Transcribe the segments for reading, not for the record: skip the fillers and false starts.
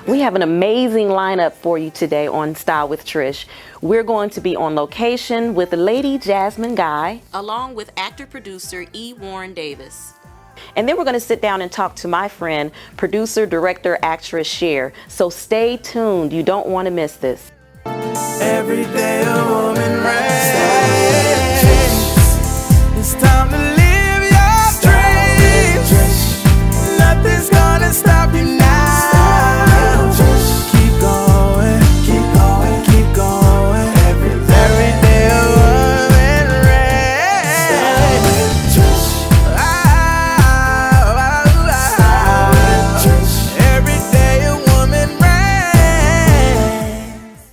We have an amazing lineup for you today on Style with Trish. We're going to be on location with Lady Jasmine Guy, along with actor-producer E. Warren Davis. And then we're going to sit down and talk to my friend, producer, director, actress Cher. So stay tuned. You don't want to miss this. Every day a woman reigns. It's time to live your dreams. Nothing's gonna stop you now. Keep going, keep going, keep going. Every day a woman reigns. Every day a woman reigns.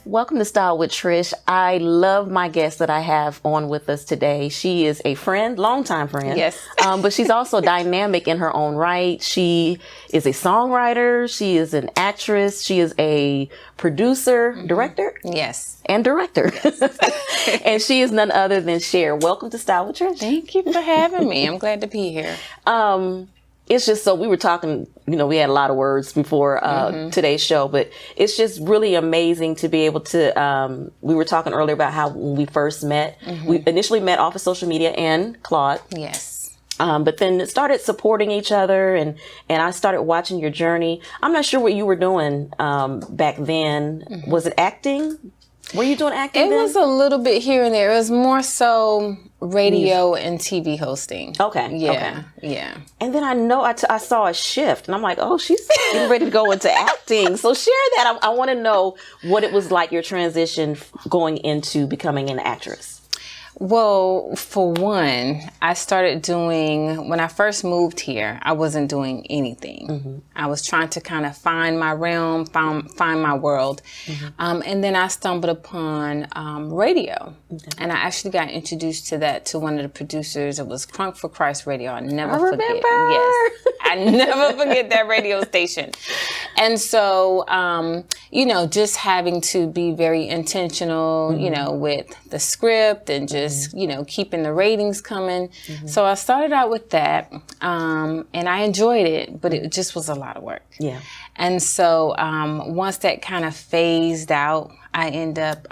Welcome to Style with Trish. I love my guest that I have on with us today. She is a friend, longtime friend. Yes. But she's also dynamic in her own right. She is a songwriter. She is an actress. She is a producer, director? Yes. And director. Yes. And she is none other than Cher. Welcome to Style with Trish. Thank you for having me. I'm glad to be here. It's just so we were talking, we had a lot of words before today's show, but it's just really amazing to be able to, we were talking earlier about how when we first met, we initially met off of social media and Claude. Yes. But then started supporting each other and I started watching your journey. I'm not sure what you were doing back then. Was it acting? Were you doing acting It then? was a little bit here and there. It was more so radio and TV hosting. Okay. Yeah. Okay. Yeah. And then I know I saw a shift and I'm like, oh, she's getting ready to go into acting. So share that. I want to know what it was like, your transition going into becoming an actress. Well, for one, I started doing, when I first moved here, I wasn't doing anything. I was trying to kind of find my realm, find my world. And then I stumbled upon radio. And I actually got introduced to that to one of the producers. It was Crunk for Christ Radio. I never forget. Yes. I never forget that radio station. And so, just having to be very intentional, with the script and just, keeping the ratings coming. So I started out with that, and I enjoyed it, but it just was a lot of work. Yeah. And so once that kind of phased out, I ended up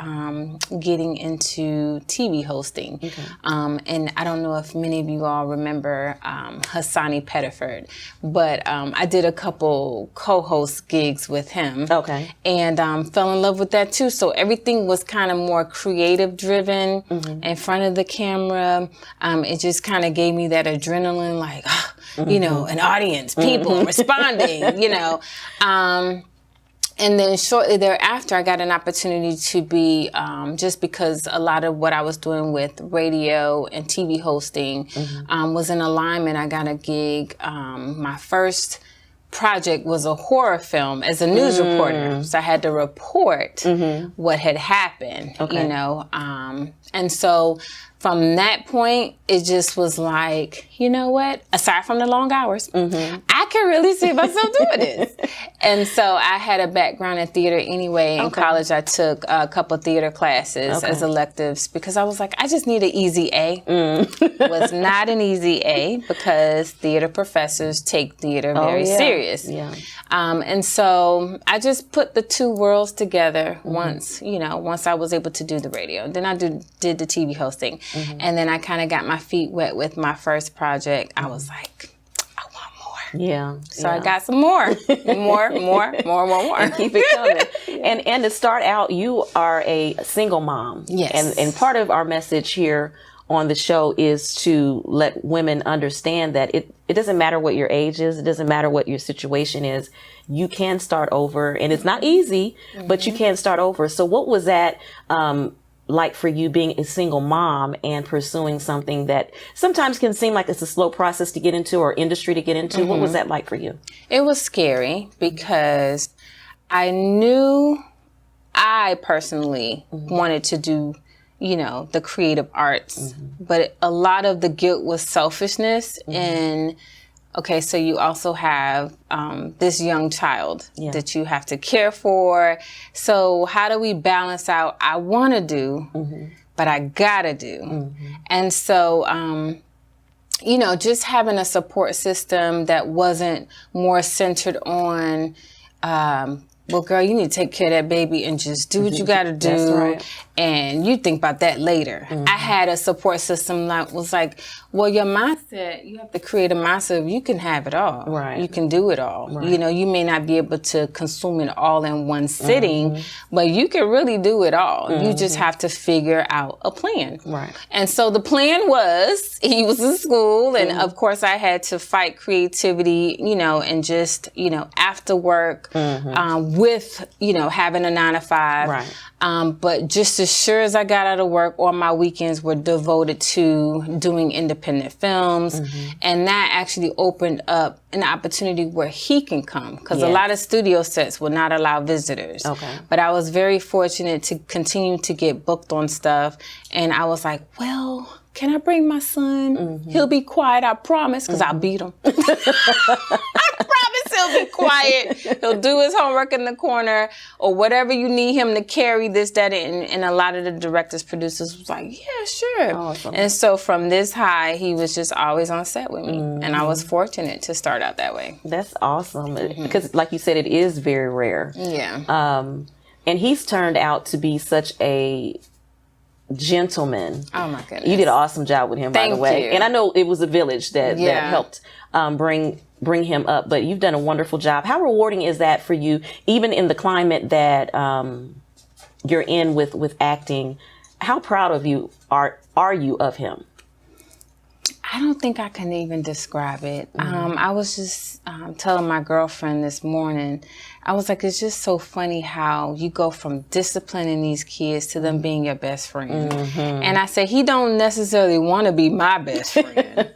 getting into TV hosting. And I don't know if many of you all remember Hassani Pettiford, but I did a couple co-host gigs with him. Okay. And fell in love with that too. So everything was kind of more creative driven in front of the camera. It just kind of gave me that adrenaline, like, an audience, people responding, And then shortly thereafter, I got an opportunity to be, just because a lot of what I was doing with radio and TV hosting was in alignment. I got a gig. My first project was a horror film as a news reporter. So I had to report what had happened, and so from that point, it just was like, you know what? Aside from the long hours, I can really see myself doing this. And so I had a background in theater anyway. In college, I took a couple theater classes as electives because I was like, I just need an easy A. It was not an easy A because theater professors take theater very serious. Yeah. And so I just put the two worlds together once I was able to do the radio. Then I did the TV hosting. And then I kind of got my feet wet with my first project. I was like, I want more. Yeah. So I got some more. more. And keep it coming. And to start out, you are a single mom. Yes. And part of our message here on the show is to let women understand that it doesn't matter what your age is. It doesn't matter what your situation is. You can start over. And it's not easy, but you can start over. So what was that like for you being a single mom and pursuing something that sometimes can seem like it's a slow process to get into or industry to get into? What was that like for you? It was scary because I knew I personally wanted to do, the creative arts, but a lot of the guilt was selfishness and okay, so you also have this young child that you have to care for. So how do we balance out, I want to do, but I got to do. And so, just having a support system that wasn't more centered on well, girl, you need to take care of that baby and just do what you got to do. That's right. And you think about that later. I had a support system that was like, well, your mindset, you have to create a mindset of you can have it all. Right. You can do it all. Right. You know, you may not be able to consume it all in one sitting, but you can really do it all. You just have to figure out a plan. Right. And so the plan was, he was in school, and of course I had to fight creativity, you know, and just, you know, after work, with, you know, having a 9-to-5. Right. But just as sure as I got out of work, all my weekends were devoted to doing independent films. And that actually opened up an opportunity where he can come, because a lot of studio sets would not allow visitors. Okay. But I was very fortunate to continue to get booked on stuff. And I was like, well, can I bring my son? He'll be quiet, I promise, because I'll beat him. I promise he'll be quiet. He'll do his homework in the corner or whatever you need him to carry, this, that, and a lot of the directors, producers was like, yeah, sure. Awesome. And so from this high, he was just always on set with me. And I was fortunate to start out that way. That's awesome. Because like you said, it is very rare. Yeah. And he's turned out to be such a gentleman. Oh my goodness. You did an awesome job with him, by the Thank way. you. And I know it was a village that Yeah. helped bring him up, but you've done a wonderful job. How rewarding is that for you, even in the climate that you're in with acting? How proud of you are you of him? I don't think I can even describe it. I was just telling my girlfriend this morning, I was like, it's just so funny how you go from disciplining these kids to them being your best friend. And I said, he don't necessarily want to be my best friend,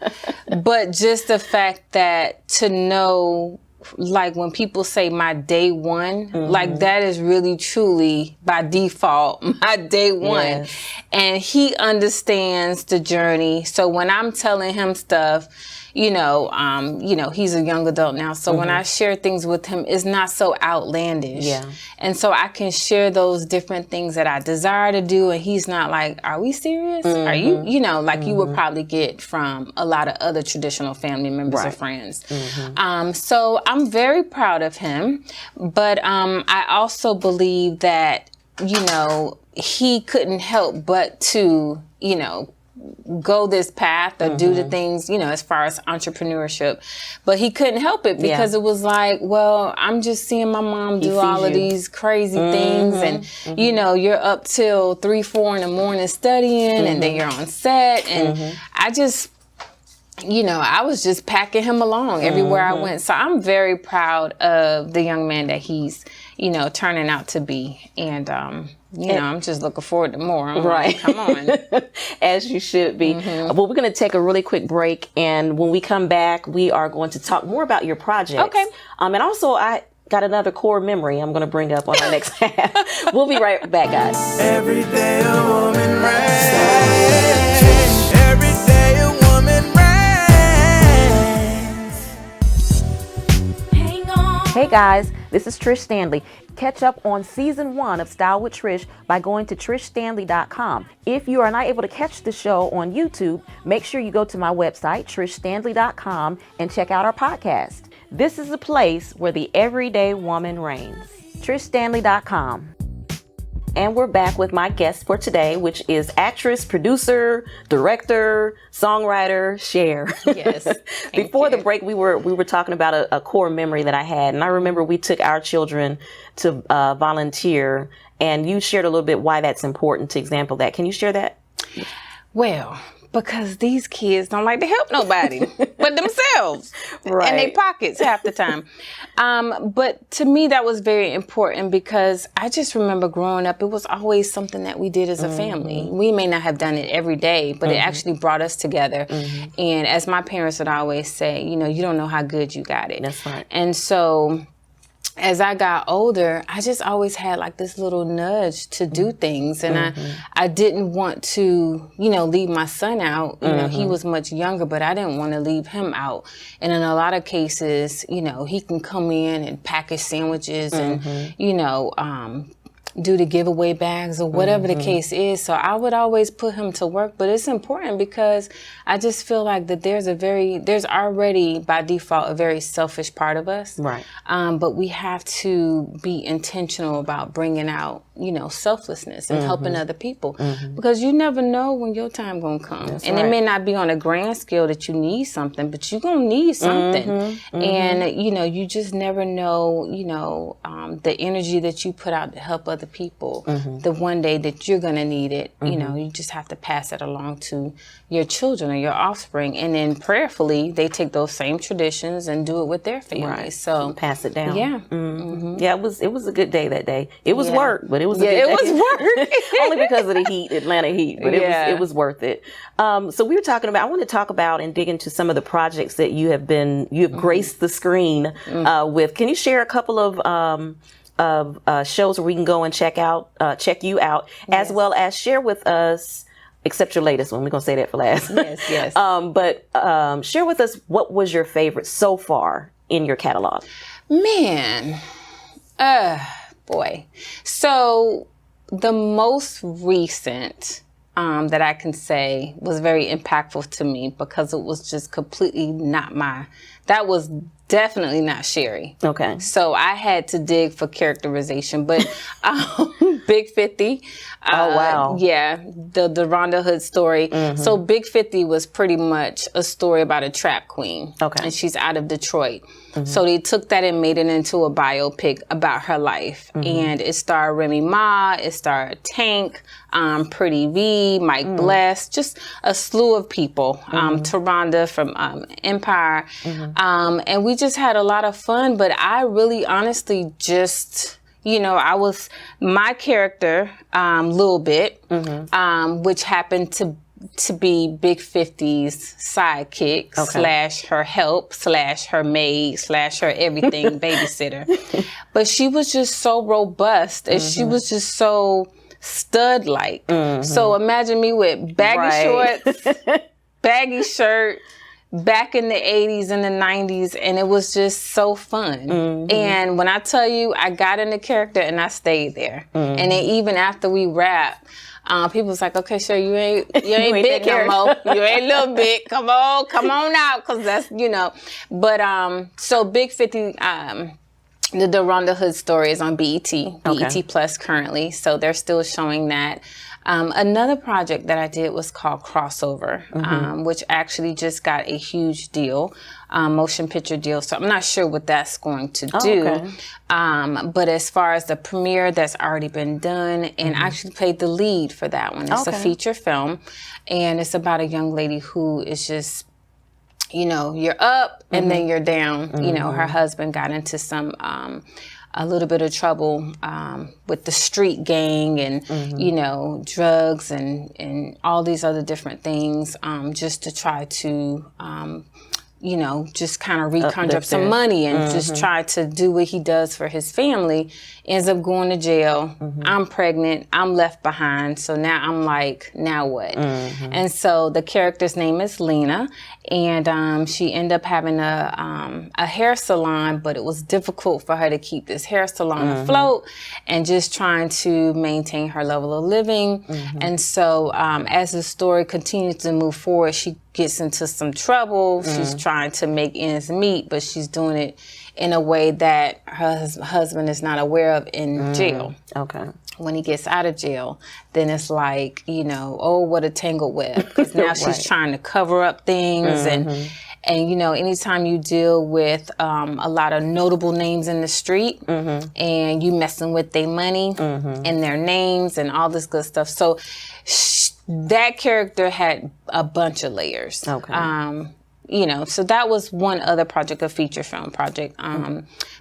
but just the fact that to know, like when people say my day one, like that is really truly by default my day one. Yes. And he understands the journey. So when I'm telling him stuff, you know, he's a young adult now. So when I share things with him, it's not so outlandish. Yeah. And so I can share those different things that I desire to do. And he's not like, are we serious? Are you, you know, like you would probably get from a lot of other traditional family members or friends. So I'm very proud of him. But I also believe that, you know, he couldn't help but to, you know, go this path or do the things, you know, as far as entrepreneurship. But he couldn't help it because it was like, well, I'm just seeing my mom do all of these crazy things. And, you know, you're up till 3-4 in the morning studying and then you're on set. And I just, you know, I was just packing him along everywhere I went. So I'm very proud of the young man that he's, you know, turning out to be. And, you know, I'm just looking forward to more. I'm like, come on. As you should be. Well, we're going to take a really quick break. And when we come back, we are going to talk more about your projects. Okay. And also, I got another core memory I'm going to bring up on our next half. We'll be right back, guys. Every day a woman reigns. Every day a woman reigns. Hey guys, this is Trish Stanley. Catch up on season 1 of Style with Trish by going to trishstanley.com. If you are not able to catch the show on YouTube, make sure you go to my website, trishstanley.com, and check out our podcast. This is a place where the everyday woman reigns. trishstanley.com. And we're back with my guest for today, which is actress, producer, director, songwriter, Cher. Yes. Before the break, we were talking about a core memory that I had. And I remember we took our children to volunteer, and you shared a little bit why that's important to example that. Can you share that? Well, because these kids don't like to help nobody but themselves Right. and their pockets half the time. But to me, that was very important because I just remember growing up, it was always something that we did as a family. We may not have done it every day, but it actually brought us together. And as my parents would always say, you know, you don't know how good you got it. That's right. And so as I got older, I just always had like this little nudge to do things. And I didn't want to, you know, leave my son out. You know, he was much younger, but I didn't want to leave him out. And in a lot of cases, you know, he can come in and package sandwiches and, you know, do the giveaway bags or whatever the case is. So I would always put him to work, but it's important because I just feel like that there's already by default a very selfish part of us. Right. But we have to be intentional about bringing out, selflessness and helping other people because you never know when your time gonna come. That's and right. It may not be on a grand scale that you need something, but you're gonna need something. And, you just never know, the energy that you put out to help other people, the one day that you're gonna need it, you just have to pass it along to your children or your offspring. And then prayerfully, they take those same traditions and do it with their families. Right. So pass it down. Yeah. Yeah, it was a good day that day. It was Yeah. work, but it was a good day. It was work. Only because of the heat, Atlanta heat, but it was worth it. So we were talking about, I want to talk about and dig into some of the projects that you have graced the screen with. Can you share a couple of shows where we can go and check you out, as well as share with us, except your latest one. We're going to say that for last. Yes. But share with us, what was your favorite so far in your catalog? Man, boy. So the most recent that I can say was very impactful to me because it was just completely that was definitely not Sherry. Okay. So I had to dig for characterization, but Big 50. Oh, wow. Yeah, the Rhonda Hood story. So Big 50 was pretty much a story about a trap queen. Okay. And she's out of Detroit. So they took that and made it into a biopic about her life. And it starred Remy Ma, it starred Tank, Pretty V, Mike Bless, just a slew of people. Taronda from Empire. And we just had a lot of fun, but I really honestly just... I was my character, Lil Bit, which happened to be Big 50's sidekick / her help / her maid / her everything babysitter. But she was just so robust and she was just so stud-like. So imagine me with baggy shorts, baggy shirt, back in the 80s and the 90s, and it was just so fun. And when I tell you, I got in the character and I stayed there. And then even after we wrapped, people was like, okay, sure, you ain't big no more. You ain't little bit. Come on out, because that's, But so Big 50, the Rhonda Hood story is on BET Plus currently, so they're still showing that. Another project that I did was called Crossover, which actually just got a huge deal, motion picture deal. So I'm not sure what that's going to do. But as far as the premiere, that's already been done, and I actually played the lead for that one. It's a feature film, and it's about a young lady who is just, you're up and then you're down. Her husband got into a little bit of trouble with the street gang and, drugs and all these other different things just to try to, just kind of reconjure up some money and just try to do what he does for his family. Ends up going to jail. I'm pregnant. I'm left behind. So now I'm like, now what? And so the character's name is Lena. And she ended up having a hair salon, but it was difficult for her to keep this hair salon afloat and just trying to maintain her level of living. And so as the story continues to move forward, she gets into some trouble. She's trying to make ends meet, but she's doing it in a way that her husband is not aware of in jail. Okay. When he gets out of jail, then it's like, oh, what a tangled web. Because now she's trying to cover up things. And anytime you deal with a lot of notable names in the street and you messing with their money and their names and all this good stuff. So that character had a bunch of layers. Okay. So that was one other project, a feature film project.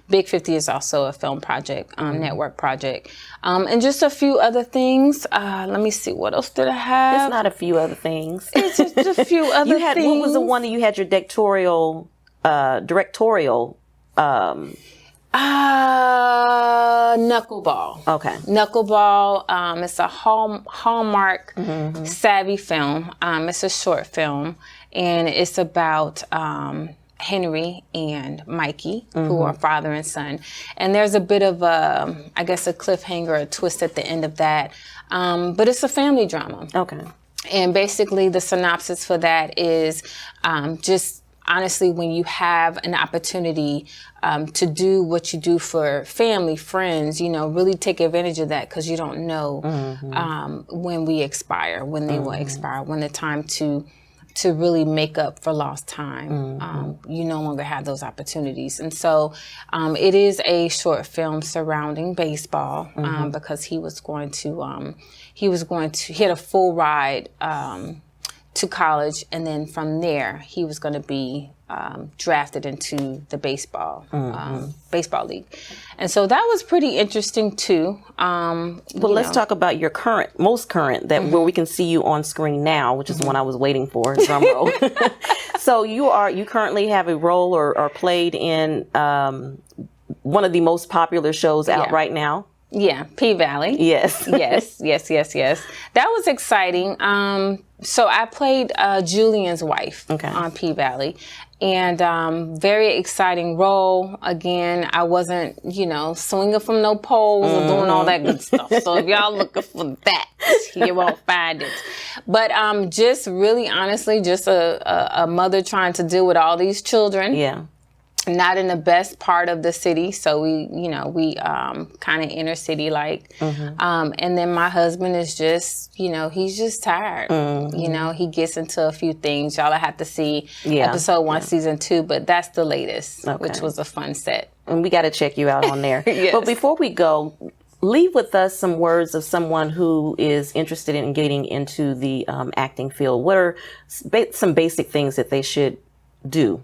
Big 50 is also a film project, network project. And just a few other things. Let me see, what else did I have? It's not a few other things. It's just a few other things. What was the one that you had your directorial? Knuckleball. Okay. Knuckleball. It's a Hallmark savvy film. It's a short film, and it's about Henry and Mikey, who are father and son. And there's a bit of I guess a cliffhanger, a twist at the end of that. But it's a family drama. Okay. And basically the synopsis for that is just honestly, when you have an opportunity to do what you do for family, friends, really take advantage of that, because you don't know when we expire, when they will expire, when the time to really make up for lost time. You no longer have those opportunities. And so it is a short film surrounding baseball, because he had a full ride to college, and then from there he was going to be drafted into the baseball league. And so that was pretty interesting too. Well, let's talk about your most current, where we can see you on screen now, which is the one I was waiting for, drum roll. So you currently have a role or played in one of the most popular shows out right now. Yeah, P-Valley. Yes. yes. That was exciting. So I played Julian's wife on P-Valley, and very exciting role. Again, I wasn't, swinging from no poles or doing all that good stuff. So if y'all looking for that, you won't find it. But just really honestly, just a mother trying to deal with all these children. Yeah. Not in the best part of the city, so we kind of inner city like. And then my husband is just, he's just tired. He gets into a few things. Y'all have to see episode 1, season 2, but that's the latest, which was a fun set. And we got to check you out on there. Yes. But before we go, leave with us some words of someone who is interested in getting into the acting field. What are some basic things that they should do?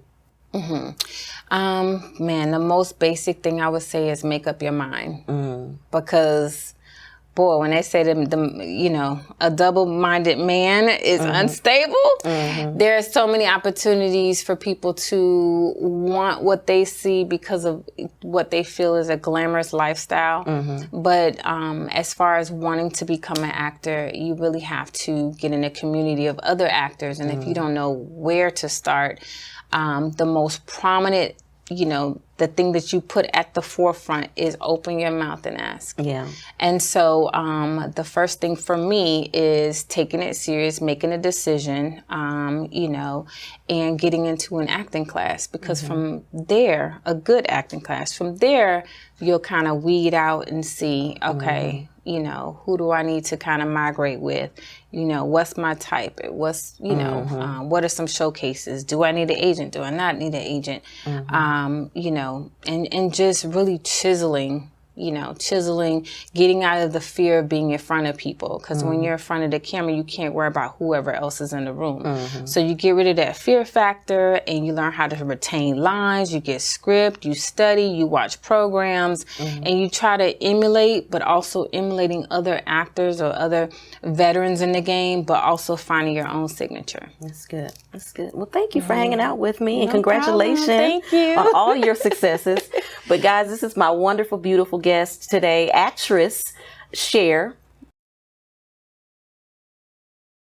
Man, the most basic thing I would say is make up your mind. Because, boy, when they say a double-minded man is unstable, there are so many opportunities for people to want what they see because of what they feel is a glamorous lifestyle. But as far as wanting to become an actor, you really have to get in a community of other actors. And if you don't know where to start, the most prominent, the thing that you put at the forefront is open your mouth and ask. Yeah. And so the first thing for me is taking it serious, making a decision, and getting into an acting class, because from there, a good acting class, from there, you'll kind of weed out and see, okay, who do I need to kind of migrate with? What's my type? What's, what are some showcases? Do I need an agent? Do I not need an agent? And just really chiseling, getting out of the fear of being in front of people. Because when you're in front of the camera, you can't worry about whoever else is in the room. So you get rid of that fear factor, and you learn how to retain lines. You get script, you study, you watch programs, and you try to emulate, but also emulating other actors or other veterans in the game, but also finding your own signature. That's good. Well, thank you for hanging out with me, and congratulations Thank you. on all your successes. But guys, this is my wonderful, beautiful guest today, actress Cher.